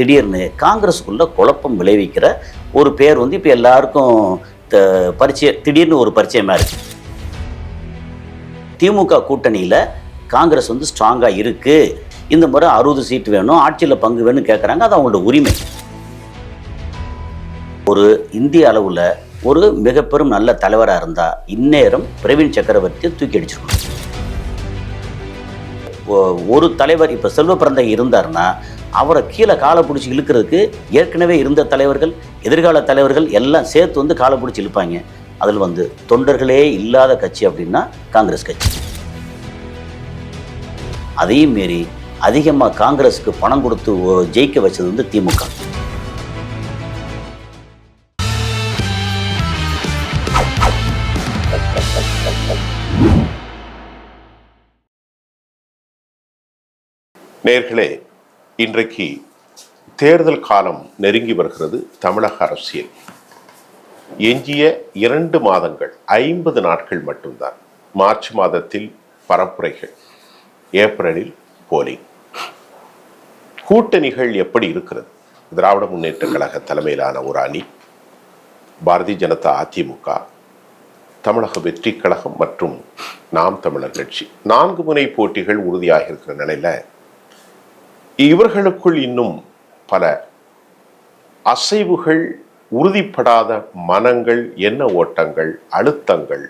திடீர்னு காங்கிரஸுக்குள்ள குழப்பம் விளைவிக்கிற ஒரு பேர் வந்து இப்போ எல்லாருக்கும் திடீர்னு ஒரு பரிச்சயமாக இருக்குது. திமுக கூட்டணியில் காங்கிரஸ் வந்து ஸ்ட்ராங்காக இருக்குது, இந்த முறை 60 சீட்டு வேணும், ஆட்சியில் பங்கு வேணும்னு கேட்குறாங்க. அது அவங்களோட உரிமை. ஒரு இந்திய அளவில் ஒரு மிக பெரும் நல்ல தலைவராக இருந்தால் இந்நேரம் பிரவீன் சக்கரவர்த்தியை தூக்கி அடிச்சிருக்கணும். ஒரு தலைவர் இப்போ செல்வ பிறந்தகை இருந்தார்னா அவரை கீழே காலை பிடிச்சி இழுக்கிறதுக்கு ஏற்கனவே இருந்த தலைவர்கள், எதிர்கால தலைவர்கள் எல்லாம் சேர்த்து வந்து காலை பிடிச்சி இழுப்பாங்க. அதில் வந்து தொண்டர்களே இல்லாத கட்சி அப்படின்னா காங்கிரஸ் கட்சி. அதையும் மீறி அதிகமாக காங்கிரஸுக்கு பணம் கொடுத்து ஜெயிக்க வச்சது வந்து திமுக. நேயர்களே, இன்றைக்கு தேர்தல் காலம் நெருங்கி வருகிறது. தமிழக அரசியல் எஞ்சிய 2 மாதங்கள், 50 நாட்கள் மட்டும்தான். மார்ச் மாதத்தில் பரப்புரைகள், ஏப்ரலில் போலிங். கூட்டணிகள் எப்படி இருக்கிறது? திராவிட முன்னேற்ற கழக தலைமையிலான ஒரு அணி, பாரதிய ஜனதா அதிமுக, தமிழக வெற்றி கழகம் மற்றும் நாம் தமிழர் கட்சி, 4 முனை போட்டிகள் உறுதியாக இருக்கிற நிலையில இவர்களுக்குள் இன்னும் பல அசைவுகள், உறுதிப்படாத மனங்கள், எண்ண ஓட்டங்கள், அழுத்தங்கள்,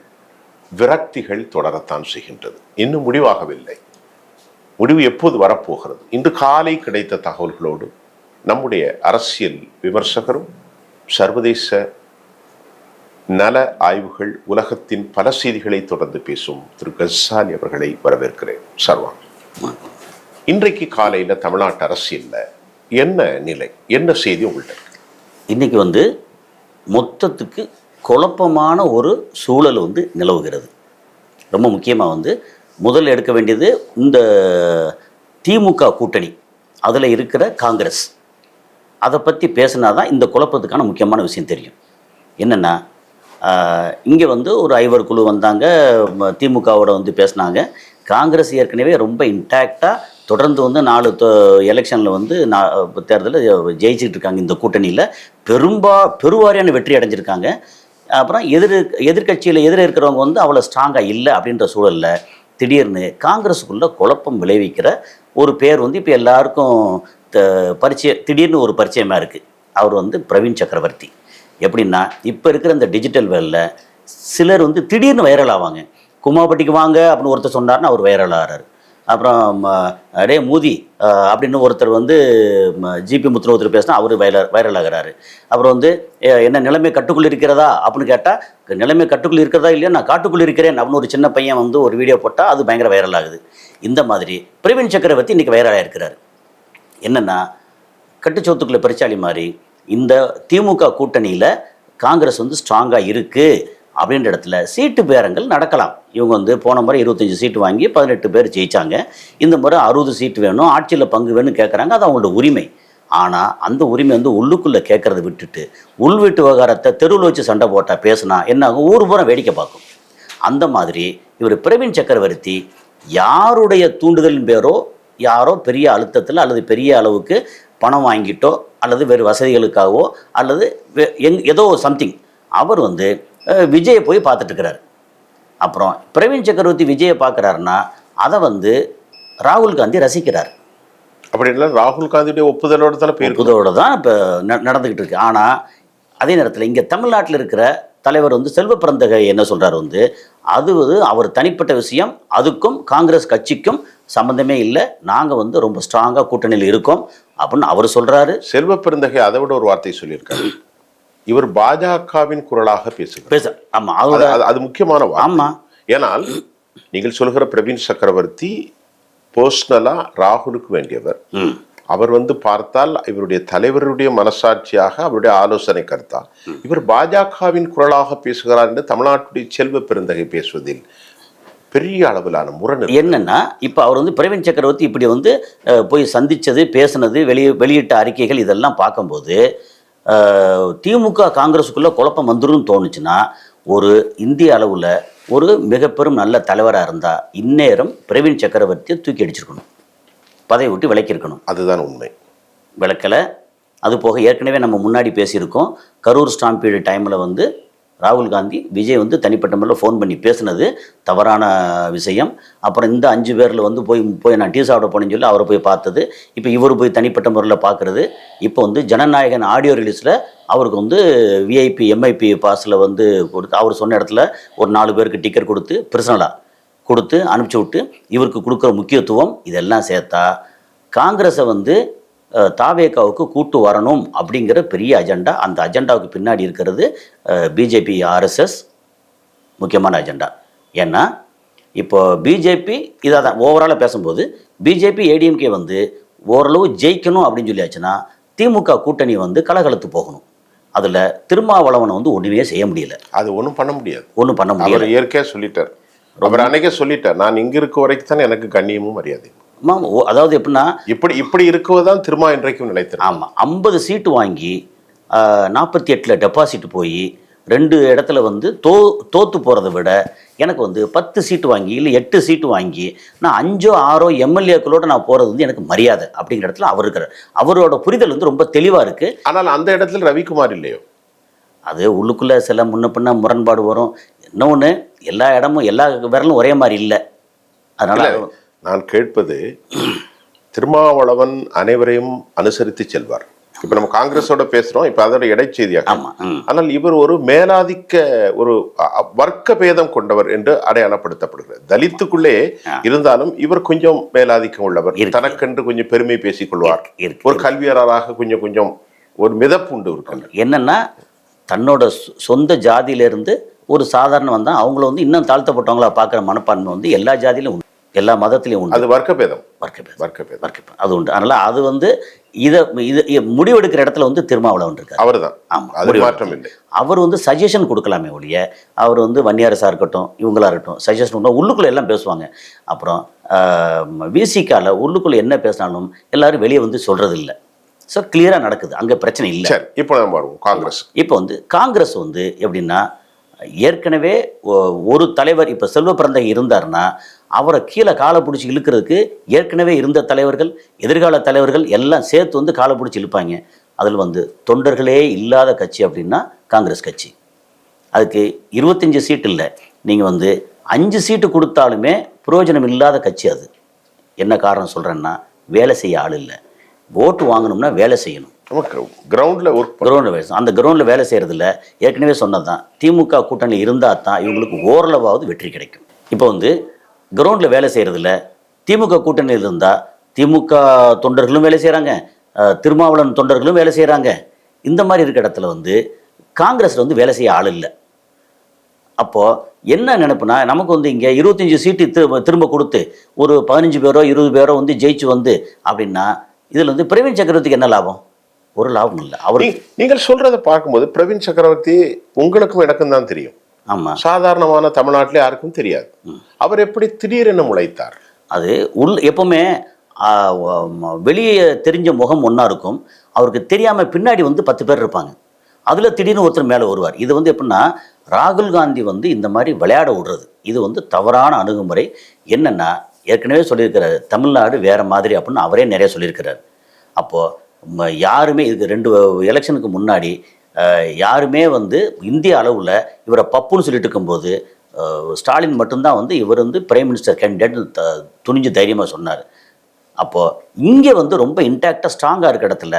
விரக்திகள் தொடரத்தான் செய்கின்றது. இன்னும் முடிவாகவில்லை. முடிவு எப்போது வரப்போகிறது? இன்று காலை கிடைத்த தகவல்களோடு நம்முடைய அரசியல் விமர்சகரும் சர்வதேச நல ஆய்வுகள் உலகத்தின் பல செய்திகளை தொடர்ந்து பேசும் திரு கசாலி அவர்களை வரவேற்கிறேன். சர்வா, இன்றைக்கு காலையில் தமிழ்நாட்டு அரசியல்ல என்ன நிலை, என்ன செய்தி உங்கள்கிட்ட இருக்கு? இன்னைக்கு வந்து மொத்தத்துக்கு குழப்பமான ஒரு சூழல் வந்து நிலவுகிறது. ரொம்ப முக்கியமாக வந்து முதல்ல எடுக்க வேண்டியது இந்த திமுக கூட்டணி, அதில் இருக்கிற காங்கிரஸ். அதை பற்றி பேசினா தான் இந்த குழப்பத்துக்கான முக்கியமான விஷயம் தெரியும். என்னென்னா, இங்கே வந்து ஒரு 5 குழு வந்தாங்க, திமுகவோட வந்து பேசினாங்க. காங்கிரஸ் ஏற்கனவே ரொம்ப இன்டாக்டாக தொடர்ந்து வந்து 4 எலெக்ஷனில் வந்து தேர்தலில் ஜெயிச்சுட்டு இருக்காங்க. இந்த கூட்டணியில் பெருவாரியான வெற்றி அடைஞ்சிருக்காங்க. அப்புறம் எதிர்கட்சியில் இருக்கிறவங்க வந்து அவ்வளோ ஸ்ட்ராங்காக இல்லை. அப்படின்ற சூழலில் திடீர்னு காங்கிரஸுக்குள்ளே குழப்பம் விளைவிக்கிற ஒரு பேர் வந்து இப்போ எல்லாருக்கும் திடீர்னு ஒரு பரிச்சயமாக இருக்குது. அவர் வந்து பிரவீன் சக்கரவர்த்தி. எப்படின்னா, இப்போ இருக்கிற இந்த டிஜிட்டல் வேலில் சிலர் வந்து திடீர்னு வைரல் ஆவாங்க. குமாபட்டிக்கு வாங்க அப்படின்னு ஒருத்தர் சொன்னார்னா அவர் வைரல் ஆகிறார். அப்புறம் அடே மூதி அப்படின்னு ஒருத்தர் வந்து ஜிபி முத்துன ஒருத்தர் பேசினா அவர் வைரல் ஆகிறாரு. அப்புறம் வந்து என்ன நிலைமை கட்டுக்குள் இருக்கிறதா அப்படின்னு கேட்டால், நிலைமை கட்டுக்குள் இருக்கிறதா இல்லையா, நான் காட்டுக்குள் இருக்கிறேன் அப்படின்னு ஒரு சின்ன பையன் வந்து ஒரு வீடியோ போட்டால் அது பயங்கர வைரல் ஆகுது. இந்த மாதிரி பிரவீன் சக்கரவர்த்தி இன்றைக்கி வைரலாக இருக்கிறார். என்னென்னா, கட்டுச்சோத்துக்குள்ள பெருச்சாளி மாதிரி இந்த திமுக கூட்டணியில் காங்கிரஸ் வந்து ஸ்ட்ராங்காக இருக்குது அப்படின்ற இடத்துல சீட்டு பேரங்கள் நடக்கலாம். இவங்க வந்து போன முறை 25 சீட்டு வாங்கி 18 பேர் ஜெயித்தாங்க. இந்த முறை 60 சீட்டு வேணும், ஆட்சியில் பங்கு வேணும்னு கேட்குறாங்க. அது அவங்களோட உரிமை. ஆனால் அந்த உரிமை வந்து உள்ளுக்குள்ளே கேட்குறத விட்டுட்டு உள்வீட்டு விவகாரத்தை தெருவில் வச்சு சண்டை போட்டால் பேசுனா என்ன ஆகும்? ஊர் பூரா வேடிக்கை பார்க்கும். அந்த மாதிரி இவர் பிரவீன் சக்கரவர்த்தி யாருடைய தூண்டுதலின் பேரோ, யாரோ பெரிய அழுத்தத்தில் அல்லது பெரிய அளவுக்கு பணம் வாங்கிட்டோ அல்லது வேறு வசதிகளுக்காகவோ அல்லது ஏதோ சம்திங் அவர் வந்து விஜயை போய் பார்த்துட்டு இருக்கிறார். அப்புறம் பிரவீன் சக்கரவர்த்தி விஜயை பார்க்குறாருன்னா அதை வந்து ராகுல் காந்தி ரசிக்கிறார். அப்படின்னா ராகுல் காந்தியுடைய ஒப்புதலோடு தான் இப்போ நடந்துக்கிட்டு இருக்கு. ஆனால் அதே நேரத்தில் இங்கே தமிழ்நாட்டில் இருக்கிற தலைவர் வந்து செல்வ பிறந்தகை என்ன சொல்கிறார் வந்து, அது அவர் தனிப்பட்ட விஷயம், அதுக்கும் காங்கிரஸ் கட்சிக்கும் சம்மந்தமே இல்லை, நாங்கள் வந்து ரொம்ப ஸ்ட்ராங்காக கூட்டணியில் இருக்கோம் அப்படின்னு அவர் சொல்கிறாரு. செல்வ பிறந்தகை அதை விட ஒரு வார்த்தை சொல்லியிருக்காரு, இவர் பாஜகவின் குரலாக பேசுகிறார். ஆமா, அது முக்கியமான வார்த்தை. ஏனால் நீங்கள் சொல்கிற பிரவீன் சக்கரவர்த்தி பர்சனலா ராகுலுக்கு வேண்டியவர். அவர் வந்து பார்த்தால் இவருடைய தலைவருடைய மனசாட்சியாக அவருடைய ஆலோசனை கருத்தா இவர் பாஜகவின் குரலாக பேசுகிறார் என்று தமிழ்நாட்டுடைய செல்வ பெருந்தகை பேசுவதில் பெரிய அளவிலான முரண் என்னன்னா, இப்போ அவர் வந்து பிரவீன் சக்கரவர்த்தி இப்படி வந்து போய் சந்திச்சது, பேசுனது, வெளியிட்ட அறிக்கைகள் இதெல்லாம் பார்க்கும்போது திமுக காங்கிரஸுக்குள்ள குழப்பம் வந்துடும் தோணுச்சுன்னா, ஒரு இந்திய அளவில் ஒரு மிக பெரும் நல்ல தலைவராக இருந்தால் இந்நேரம் பிரவீன் சக்கரவர்த்தியை தூக்கி அடிச்சிருக்கணும், பதவி விட்டு விலக்கியிருக்கணும். அதுதான் உண்மை. விளக்கலை, அது போக ஏற்கனவே நம்ம முன்னாடி பேசியிருக்கோம், கரூர் ஸ்டாம்பீடு டைமில் வந்து ராகுல் காந்தி விஜய் வந்து தனிப்பட்ட முறையில் ஃபோன் பண்ணி பேசுனது தவறான விஷயம். அப்புறம் இந்த 5 பேரில் வந்து போய் நான் டீ சாப்பிட போனேன்னு சொல்லி அவரை போய் பார்த்தது, இப்போ இவர் போய் தனிப்பட்ட முறையில் பார்க்குறது, இப்போ வந்து ஜனநாயகன் ஆடியோ ரிலீஸில் அவருக்கு வந்து விஐபி எம்ஐபி பாஸில் வந்து கொடுத்து அவர் சொன்ன இடத்துல ஒரு 4 பேருக்கு டிக்கெட் கொடுத்து பர்சனலாக கொடுத்து அனுப்பிச்சி விட்டு இவருக்கு கொடுக்குற முக்கியத்துவம் இதெல்லாம் சேர்த்தா காங்கிரஸை வந்து தாவேகாவுக்கு கூட்டு வரணும் அப்படிங்கிற பெரிய அஜெண்டா. அந்த அஜெண்டாவுக்கு பின்னாடி இருக்கிறது பிஜேபி ஆர்எஸ்எஸ் முக்கியமான அஜெண்டா. ஏன்னா இப்போ பிஜேபி இதாக தான் ஓவராலாக பேசும்போது பிஜேபி ஏடிஎம்கே வந்து ஓரளவு ஜெயிக்கணும் அப்படின்னு சொல்லியாச்சுன்னா திமுக கூட்டணி வந்து கலகலத்து போகணும். அதில் திருமாவளவனை வந்து ஒன்றுமே செய்ய முடியல. அது ஒன்றும் பண்ண முடியாது. ஒன்றும் பண்ண முடியாது. அவர் இயற்கையாக சொல்லிட்டார். அவர் அன்னைக்கே சொல்லிட்டார், நான் இங்கே இருக்க வரைக்கும் தானே எனக்கு கண்ணியமும் மரியாதையும். அதாவது எப்படின்னா இப்படி இருக்குவதுதான் திருமா இன்றைக்கும் நிலைத்திருக்கு. ஆமாம், 50 சீட்டு வாங்கி 48 டெபாசிட் போய் 2 இடத்துல வந்து தோத்து போகிறத விட எனக்கு வந்து 10 சீட்டு வாங்கி இல்லை 8 சீட்டு வாங்கி நான் 5 6 எம்எல்ஏக்களோட நான் போகிறது வந்து எனக்கு மரியாதை அப்படிங்கிற இடத்துல அவர் இருக்கிறார். அவரோட புரிதல் வந்து ரொம்ப தெளிவாக இருக்குது. ஆனால் அந்த இடத்துல ரவிக்குமார் இல்லையோ? அது உள்ளுக்குள்ளே சில முன்ன பின்ன முரண்பாடு வரும். இன்னொன்று, எல்லா இடமும் எல்லா விரலும் ஒரே மாதிரி இல்லை. அதனால் நான் கேட்பது, திருமாவளவன் அனைவரையும் அனுசரித்து செல்வார். இப்ப நம்ம காங்கிரஸோட பேசுறோம், இப்ப அதோட இடைச்செய்தியாக. ஆனால் இவர் ஒரு மேலாதிக்க ஒரு வர்க்க பேதம் கொண்டவர் என்று அடையாளப்படுத்தப்படுகிறார். தலித்துக்குள்ளே இருந்தாலும் இவர் கொஞ்சம் மேலாதிக்கம் உள்ளவர், தனக்கென்று கொஞ்சம் பெருமை பேசிக் கொள்வார். ஒரு கல்வியராக கொஞ்சம் கொஞ்சம் ஒரு மிதப்பு உண்டு இருக்கு. என்னன்னா தன்னோட சொந்த ஜாதியிலிருந்து ஒரு சாதாரண வந்தா அவங்கள வந்து இன்னும் தாழ்த்தப்பட்டவங்களா பார்க்குற மனப்பான்மை வந்து எல்லா ஜாதியிலும் உண்டு, எல்லா மதத்திலையும் உண்டு. அது வர்க்கபேதம். அது உண்டு. அதனால அது வந்து இதை முடிவெடுக்கிற இடத்துல வந்து திருமாவளவன் இருக்கார். அவர் தான். ஆமாம், அது மாற்றம் இல்லை. அவர் வந்து சஜஷன் கொடுக்கலாமே ஒழிய, அவர் வந்து வன்னியரசா இருக்கட்டும் இவங்களா இருக்கட்டும் சஜஷன் உள்ளுக்குள்ள எல்லாம் பேசுவாங்க. அப்புறம் விசிகால உள்ளுக்குள்ள என்ன பேசினாலும் எல்லாரும் வெளியே வந்து சொல்றது இல்லை. ஸோ கிளியராக நடக்குது, அங்கே பிரச்சனை இல்லை. சரி, இப்போ நம்ம வருவோம் காங்கிரஸ். இப்போ வந்து காங்கிரஸ் வந்து எப்படின்னா, ஏற்கனவே ஒரு தலைவர் இப்போ செல்வ பிறந்தகை இருந்தார்னா அவரை கீழே காலை பிடிச்சி இழுக்கிறதுக்கு ஏற்கனவே இருந்த தலைவர்கள் எதிர்கால தலைவர்கள் எல்லாம் சேர்த்து வந்து காலை பிடிச்சி இழுப்பாங்க. அதில் வந்து தொண்டர்களே இல்லாத கட்சி அப்படின்னா காங்கிரஸ் கட்சி. அதுக்கு 25 சீட்டு இல்லை, நீங்கள் வந்து 5 சீட்டு கொடுத்தாலுமே பிரயோஜனம் இல்லாத கட்சி அது. என்ன காரணம் சொல்கிறேன்னா, வேலை செய்ய ஆள் இல்லை. ஓட்டு வாங்கணும்னா வேலை செய்யணும். அந்த கிரவுண்டில் வேலை செய்கிறதில்ல. ஏற்கனவே சொன்னது தான், திமுக கூட்டணி இருந்தால் தான் இவங்களுக்கு ஓரளவாவது வெற்றி கிடைக்கும். இப்போ வந்து கிரவுண்டில் வேலை செய்கிறதில்ல. திமுக கூட்டணியில் இருந்தால் திமுக தொண்டர்களும் வேலை செய்கிறாங்க, திருமாவளவன் தொண்டர்களும் வேலை செய்கிறாங்க. இந்த மாதிரி இருக்க இடத்துல வந்து காங்கிரஸில் வந்து வேலை செய்ய ஆள் இல்லை. அப்போது என்ன நினைப்புனா, நமக்கு வந்து இங்கே 25 சீட்டு திரும்ப கொடுத்து ஒரு 15 பேரோ 20 பேரோ வந்து ஜெயிச்சு வந்து அப்படின்னா இதில் வந்து பிரவீன் சக்கரவர்த்திக்கு என்ன லாபம்? ஒரு லாபம் இல்லை. அவர் நீங்கள் சொல்றதை பார்க்கும்போது பிரவீன் சக்கரவர்த்தி உங்களுக்கும் எனக்கும் தான் தெரியும். ஆமாம், சாதாரணமான தமிழ்நாட்டில் யாருக்கும் தெரியாது. அவர் எப்படி திடீரென முளைத்தார்? அது எப்பவுமே வெளியே தெரிஞ்ச முகம் ஒன்றா இருக்கும், அவருக்கு தெரியாமல் பின்னாடி வந்து 10 பேர் இருப்பாங்க. அதில் திடீர்னு ஒருத்தர் மேலே வருவார். இது வந்து எப்படின்னா, ராகுல் காந்தி வந்து இந்த மாதிரி விளையாட விடுறது இது வந்து தவறான அணுகுமுறை. என்னென்னா, ஏற்கனவே சொல்லியிருக்கிறார் தமிழ்நாடு வேறு மாதிரி அப்படின்னு அவரே நிறைய சொல்லியிருக்கிறார். அப்போது யாருமே இதுக்கு 2 எலெக்ஷனுக்கு முன்னாடி யாருமே வந்து இந்திய அளவில் இவரை பப்புன்னு சொல்லிட்டு இருக்கும்போது ஸ்டாலின் மட்டும்தான் வந்து இவர் வந்து பிரைம் மினிஸ்டர் கேண்டிடேட் துணிஞ்சு தைரியமாக சொன்னார். அப்போது இங்கே வந்து ரொம்ப இன்டாக்டாக ஸ்ட்ராங்காக இருக்க இடத்துல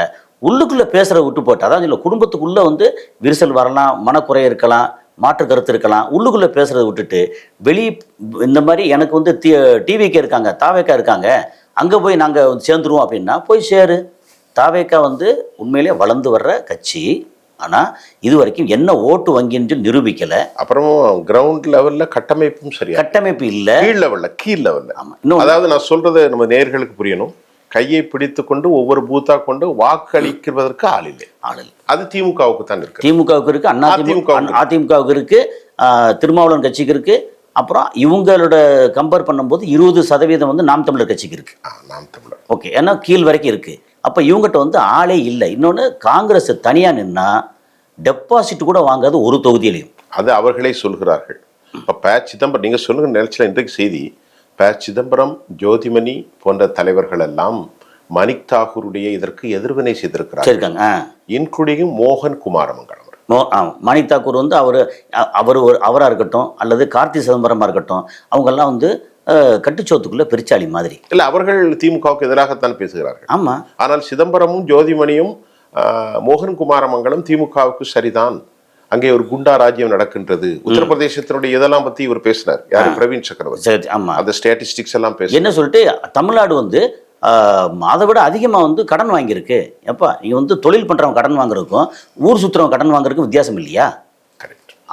உள்ளுக்குள்ளே பேசுகிறத விட்டு போட்டு, அதாவது இல்லை குடும்பத்துக்குள்ளே வந்து விரிசல் வரலாம், மனக்குறை இருக்கலாம், மாற்று கருத்து இருக்கலாம், உள்ளுக்குள்ளே பேசுகிறத விட்டுட்டு வெளியே இந்த மாதிரி எனக்கு வந்து டிவிக்கே இருக்காங்க, தாவேக்கா இருக்காங்க, அங்கே போய் நாங்கள் சேர்ந்துருவோம் அப்படின்னா போய் சேரு. தாவேக்கா வந்து உண்மையிலே வளர்ந்து வர்ற கட்சி. ஆனால் இது வரைக்கும் என்ன ஓட்டு வங்கின்னு நிரூபிக்கலை. அப்புறமும் கிரவுண்ட் லெவலில் கட்டமைப்பும் சரியா, கட்டமைப்பு இல்லை. கீழ் லெவலில். ஆமாம், இன்னும் அதாவது நான் சொல்கிறது நம்ம நேயர்களுக்கு புரியணும். கையை பிடித்து கொண்டு ஒவ்வொரு பூத்தா கொண்டு வாக்களிக்கிறதற்கு ஆள் இல்லை. அது திமுகவுக்கு தான் இருக்கு. திமுகவுக்கு இருக்கு, அதிமுகவுக்கு இருக்கு, திருமாவளவன் கட்சிக்கு இருக்கு. அப்புறம் இவங்களோட கம்பேர் பண்ணும்போது 20% வந்து நாம் தமிழர் கட்சிக்கு இருக்கு. நாம் தமிழர் ஓகே, ஏன்னா கீழ் வரைக்கும் இருக்கு. அப்போ இவங்ககிட்ட வந்து ஆளே இல்லை. இன்னொன்று, காங்கிரஸ் தனியாக நின்னா டெபாசிட் கூட வாங்காது ஒரு தொகுதியிலையும். அது அவர்களே சொல்கிறார்கள். இப்போ ப. சிதம்பரம் நீங்கள் சொல்லுங்க நினைச்சல இன்றைக்கு செய்தி, ப. சிதம்பரம், ஜோதிமணி போன்ற தலைவர்கள் எல்லாம் மணிக் தாகூருடைய இதற்கு எதிர்வினை செய்திருக்கிறார், சரிருக்காங்க. இன்க்ளூடிங் மோகன் குமாரமங்கலம். மணிக் தாக்கூர் வந்து அவராக இருக்கட்டும் அல்லது கார்த்தி சிதம்பரமாக இருக்கட்டும், அவங்கெல்லாம் வந்து கட்டுச்சோத்துக்குள்ள பெருச்சாளி மாதிரி. இல்லை, அவர்கள் திமுகவுக்கு எதிராகத்தான் பேசுகிறார்கள். ஆமாம். ஆனால் சிதம்பரமும் ஜோதிமணியும் மோகன் குமாரமங்கலம் திமுகவுக்கு சரிதான், அங்கே ஒரு குண்டா ராஜ்யம் நடக்கின்றது, உத்தரப்பிரதேசத்தினுடைய இதெல்லாம் பத்தி இவர் பேசினார். யாரு? பிரவீன் சக்கரவர்த்தி. ஆமா, அந்த ஸ்டாட்டிஸ்டிக்ஸ் எல்லாம் பேச என்ன சொல்லிட்டு தமிழ்நாடு வந்து அதை விட அதிகமாக வந்து கடன் வாங்கியிருக்கு. எப்பா இங்கே வந்து தொழில் பண்ணுறவங்க கடன் வாங்குறதுக்கும் ஊர் சுற்றுறவங்க கடன் வாங்குறதுக்கும் வித்தியாசம் இல்லையா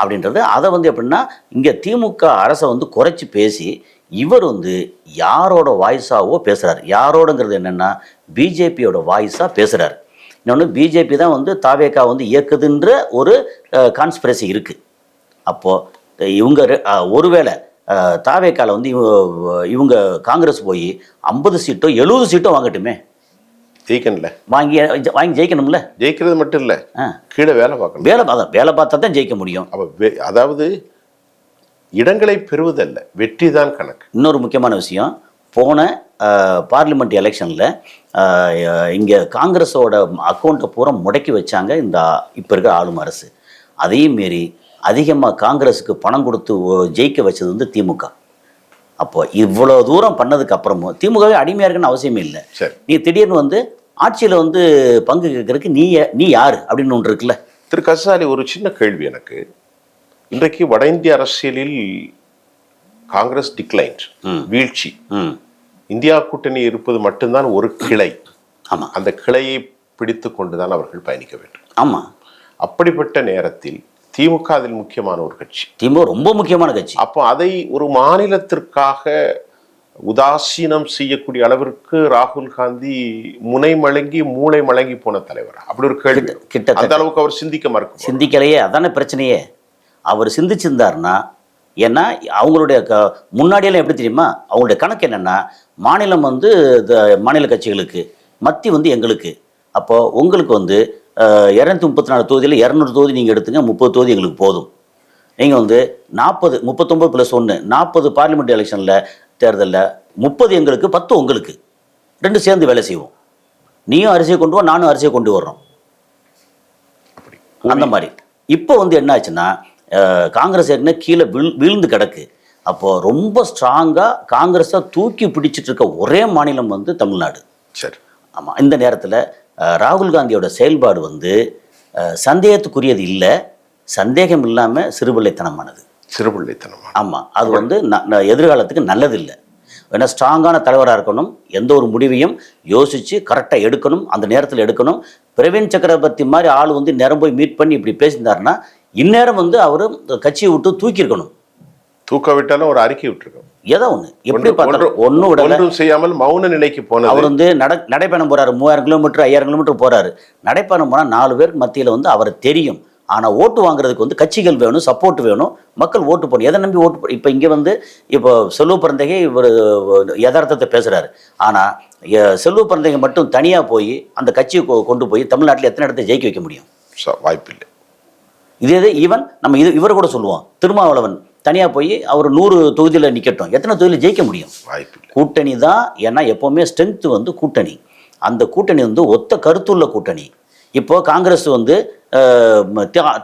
அப்படின்றது. அதை வந்து எப்படின்னா இங்கே திமுக அரசை வந்து குறைச்சி பேசி இவர் வந்து யாரோட வாய்ஸாவோ பேசுகிறார். யாரோடங்கிறது என்னென்னா பிஜேபியோட வாய்ஸாக பேசுகிறார். இன்னொன்று பிஜேபி தான் வந்து தாவேகா வந்து இயக்குதுன்ற ஒரு கான்ஸ்பிரசி இருக்குது. அப்போது இவங்க ஒருவேளை தாவேக்கால வந்து இவங்க காங்கிரஸ் போய் 50 சீட்டோ 70 சீட்டோ வாங்கட்டுமே, ஜெயிக்கணும்ல, வாங்கி ஜெயிக்கணும்ல. ஜெயிக்கிறது மட்டும் இல்லை, கீழே வேலை பார்க்கணும். வேலை பார்த்தா தான் ஜெயிக்க முடியும். அதாவது இடங்களை பெறுவதல்ல, வெற்றி தான் கணக்கு. இன்னொரு முக்கியமான விஷயம், போன பார்லிமெண்ட் எலெக்ஷனில் இங்கே காங்கிரஸோட அக்கௌண்ட்டை பூரா முடக்கி வச்சாங்க இந்த இப்போ இருக்கிற ஆளும் அரசு. அதையும் மீறி அதிகமாக காங்கிரஸுக்கு பணம் கொடுத்து ஜெயிக்க வச்சது வந்து திமுக. அப்போ இவ்வளோ தூரம் பண்ணதுக்கு அப்புறமும் திமுகவே அடிமையாக இருக்குன்னு அவசியமே இல்லை. நீ திடீர்னு வந்து ஆட்சியில் வந்து பங்கு கேட்கறதுக்கு நீ யார் அப்படின்னு ஒன்று இருக்குல்ல. திரு கசாலி, ஒரு சின்ன கேள்வி எனக்கு. இன்றைக்கு வட இந்திய அரசியலில் காங்கிரஸ் டிக்ளைன், வீழ்ச்சி, இந்தியா கூட்டணி இருப்பது மட்டும்தான் ஒரு கிளை. ஆமாம், அந்த கிளையை பிடித்து கொண்டுதான் அவர்கள் பயணிக்க வேண்டும். ஆமாம். அப்படிப்பட்ட நேரத்தில் திமுக அதில் முக்கியமான ஒரு கட்சி. திமுக ரொம்ப முக்கியமான கட்சி. அப்போ அதை ஒரு மாநிலத்திற்காக உதாசீனம் செய்யக்கூடிய அளவிற்கு ராகுல் காந்தி முனை மழங்கி மூளை மழங்கி போன தலைவர். அப்படி ஒரு கேள்வி. கிட்ட அந்த அளவுக்கு அவர் சிந்திக்கலையே. அதான பிரச்சனையே. அவர் சிந்திச்சிருந்தாருன்னா, ஏன்னா அவங்களுடைய முன்னாடியெல்லாம் எப்படி தெரியுமா, அவங்களுடைய கணக்கு என்னென்னா, மாநிலம் வந்து மாநில கட்சிகளுக்கு, மத்தி வந்து எங்களுக்கு. அப்போது உங்களுக்கு வந்து 234 தொகுதியில் 200 தொகுதி நீங்கள் எடுத்துங்க, 30 தொகுதி எங்களுக்கு போதும். நீங்கள் வந்து 39+1 40 பார்லிமெண்ட் எலெக்ஷனில் தேர்தலில் 30 எங்களுக்கு, 10 உங்களுக்கு, 2 சேர்ந்து வேலை செய்வோம். நீயும் அரிசியை கொண்டு வா, நானும் அரிசியை கொண்டு வர்றோம். அந்த மாதிரி இப்போ வந்து என்ன ஆச்சுன்னா, காங்கிரஸ் ஏற்கனவே கீழே வீழ்ந்து கிடக்கு. அப்போது ரொம்ப ஸ்ட்ராங்காக காங்கிரஸை தூக்கி பிடிச்சிட்டு இருக்க ஒரே மாநிலம் வந்து தமிழ்நாடு. சரி, ஆமாம். இந்த நேரத்தில் ராகுல் காந்தியோட செயல்பாடு வந்து சந்தேகத்துக்குரியது இல்லை, சந்தேகம் இல்லாமல் சிறுபிள்ளைத்தனமானது. ஆமாம், அது வந்து எதிர்காலத்துக்கு நல்லது இல்லை. ஏன்னா ஸ்ட்ராங்கான தலைவராக இருக்கணும், எந்த ஒரு முடிவையும் யோசித்து கரெக்டாக எடுக்கணும், அந்த நேரத்தில் எடுக்கணும். பிரவீன் சக்கரவர்த்தி மாதிரி ஆள் வந்து நேரம் போய் மீட் பண்ணி இப்படி பேசியிருந்தாருன்னா இந்நேரம் வந்து அவர் கட்சியை விட்டு தூக்கியிருக்கணும். தூக்க விட்டாலும் ஒரு அறிக்கை விட்டுருக்கோம். ஏதோ ஒன்று எப்படி பார்த்தாலும் ஒன்றும் விடல, செய்யாமல் மௌன நிலைக்கு போனது. அவர் வந்து நடைப்பயணம் போகிறாரு, 3000 கிலோமீட்டர் 5000 கிலோமீட்டர் போகிறாரு. நடைப்பயணம் போனால் 4 பேருக்கு மத்தியில் வந்து அவர் தெரியும். ஆனால் ஓட்டு வாங்குறதுக்கு வந்து கட்சிகள் வேணும், சப்போர்ட் வேணும், மக்கள் ஓட்டு போடணும். எதை நம்பி ஓட்டு? இப்போ இங்கே வந்து இப்போ செல்வ பிறந்தகை இவர் யதார்த்தத்தை பேசுகிறாரு. ஆனால் செல்வ பிறந்தகை மட்டும் தனியாக போய் அந்த கட்சியை கொண்டு போய் தமிழ்நாட்டில் எத்தனை இடத்த ஜெயிக்க வைக்க முடியும்? வாய்ப்பில்லை. இதே ஈவன் நம்ம இவரை கூட சொல்லுவோம், திருமாவளவன் தனியாக போய் அவர் 100 தொகுதியில் நிற்கட்டும், எத்தனை தொகுதியில் ஜெயிக்க முடியும்? கூட்டணி தான். ஏன்னா எப்போவுமே ஸ்ட்ரென்த் வந்து கூட்டணி. அந்த கூட்டணி வந்து ஒத்த கருத்துள்ள கூட்டணி. இப்போது காங்கிரஸ் வந்து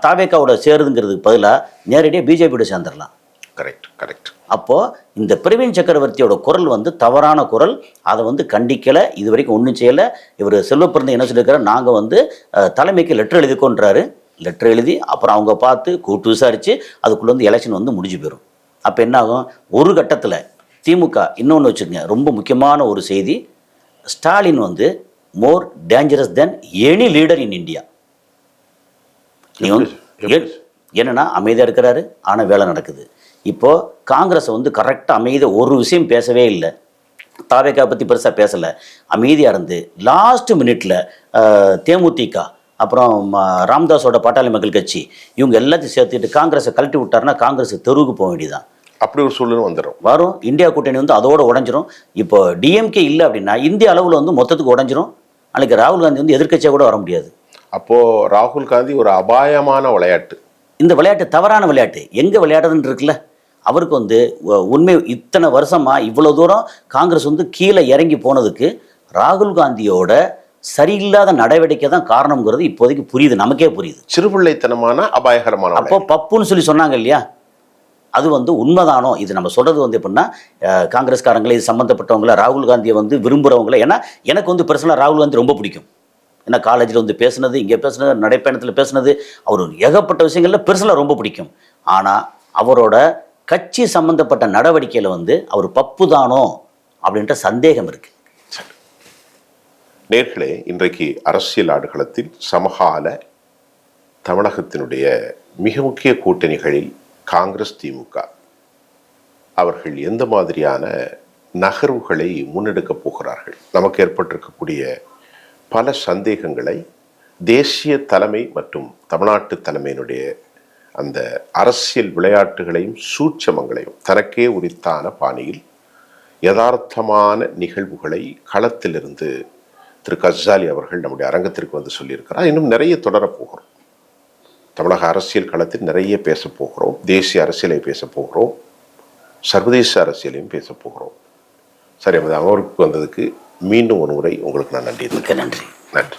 தாவேக்காவோட சேருதுங்கிறதுக்கு பதிலாக நேரடியாக பிஜேபியோட சேர்ந்துடலாம். கரெக்ட். அப்போது இந்த பிரவீன் சக்கரவர்த்தியோட குரல் வந்து தவறான குரல். அதை வந்து கண்டிக்கலை, இது வரைக்கும் ஒன்றும் செய்யலை. இவர் செல்வ பிறந்த என்ன சொல்லியிருக்காரு, நாங்கள் வந்து தலைமைக்கு லெட்டர் எழுதிக்கொன்றாரு. லெட்டர் எழுதி அப்புறம் அவங்க பார்த்து கூட்டு விசாரித்து அதுக்குள்ளே வந்து எலெக்ஷன் வந்து முடிஞ்சு போயிடும். அப்போ என்ன ஆகும்? ஒரு கட்டத்தில் திமுக இன்னொன்று வச்சுக்கோங்க, ரொம்ப முக்கியமான ஒரு செய்தி, ஸ்டாலின் வந்து more dangerous then any leader in India. என்னன்னா அமைதியாக இருக்கிறாரு, ஆனால் வேலை நடக்குது. இப்போது காங்கிரஸை வந்து கரெக்டாக அமைதியாக ஒரு விஷயம் பேசவே இல்லை, தாவேக்கா பற்றி பெருசாக பேசலை, அமைதியாக இருந்து லாஸ்ட் மினிட்ல தேமுதிக அப்புறம் ராம்தாஸோட பாட்டாளி மக்கள் கட்சி இவங்க எல்லாத்தையும் சேர்த்துட்டு காங்கிரஸை கழட்டி விட்டாருன்னா காங்கிரஸ் தெருவுக்கு போக வேண்டியதான். அப்படி ஒரு சூழ்நிலை வரும். இந்தியா கூட்டணி வந்து அதோட உடஞ்சிரும். இப்போ டிஎம்கே இல்லை அப்படின்னா இந்திய அளவில் வந்து மொத்தத்துக்கு உடஞ்சிரும். அன்றைக்கி ராகுல் காந்தி வந்து எதிர்க்கட்சியாக கூட வர முடியாது. அப்போது ராகுல் காந்தி ஒரு அபாயமான விளையாட்டு. இந்த விளையாட்டு தவறான விளையாட்டு. எங்கே விளையாடுறதுன்னு இருக்குல்ல, அவருக்கு வந்து உண்மை இத்தனை வருஷமாக இவ்வளோ தூரம் காங்கிரஸ் வந்து கீழே இறங்கி போனதுக்கு ராகுல் காந்தியோட சரியில்லாத நடவடிக்கை தான் காரணம்ங்கிறது இப்போதைக்கு புரியுது, நமக்கே புரியுது. சிறுபிள்ளைத்தனமான அபாயகரமான அப்போ பப்புன்னு சொல்லி சொன்னாங்க இல்லையா, அது வந்து உண்மைதானோ? இது நம்ம சொல்றது வந்து எப்படின்னா, காங்கிரஸ்காரங்களை இது சம்மந்தப்பட்டவங்கள, ராகுல் காந்தியை வந்து விரும்புகிறவங்கள, ஏன்னா எனக்கு வந்து பர்சனலாக ராகுல் காந்தி ரொம்ப பிடிக்கும். ஏன்னா காலேஜில் வந்து பேசுனது, இங்கே பேசுனது, நடைப்பயணத்தில் பேசுனது, அவர் ஏகப்பட்ட விஷயங்களில் பர்சனலாக ரொம்ப பிடிக்கும். ஆனால் அவரோட கட்சி சம்மந்தப்பட்ட நடவடிக்கையில் வந்து அவர் பப்பு தானோ அப்படின்ற சந்தேகம் இருக்கு. நேர்களே, இன்றைக்கு அரசியல் ஆடுகளத்தில் சமகால தமிழகத்தினுடைய மிக முக்கிய கூட்டணிகளில் காங்கிரஸ், திமுக அவர்கள் எந்த மாதிரியான நகர்வுகளை முன்னெடுக்கப் போகிறார்கள், நமக்கு ஏற்பட்டிருக்கக்கூடிய பல சந்தேகங்களை தேசிய தலைமை மற்றும் தமிழ்நாட்டு தலைமையினுடைய அந்த அரசியல் விளையாட்டுகளையும் சூட்சமங்களையும் தனக்கே உரித்தான பாணியில் யதார்த்தமான நிகழ்வுகளை களத்திலிருந்து திரு கஸ்ஸாலி அவர்கள் நம்முடைய அரங்கத்திற்கு வந்து சொல்லியிருக்கிறார். இன்னும் நிறைய தொடரப்போகிறோம். தமிழக அரசியல் களத்தில் நிறைய பேசப் போகிறோம். தேசிய அரசியலை பேசப் போகிறோம், சர்வதேச அரசியலையும் பேசப் போகிறோம். சரி, நமது அமர்வுக்கு வந்ததுக்கு மீண்டும் ஒரு முறை உங்களுக்கு நான் நன்றி. நன்றி. நன்றி.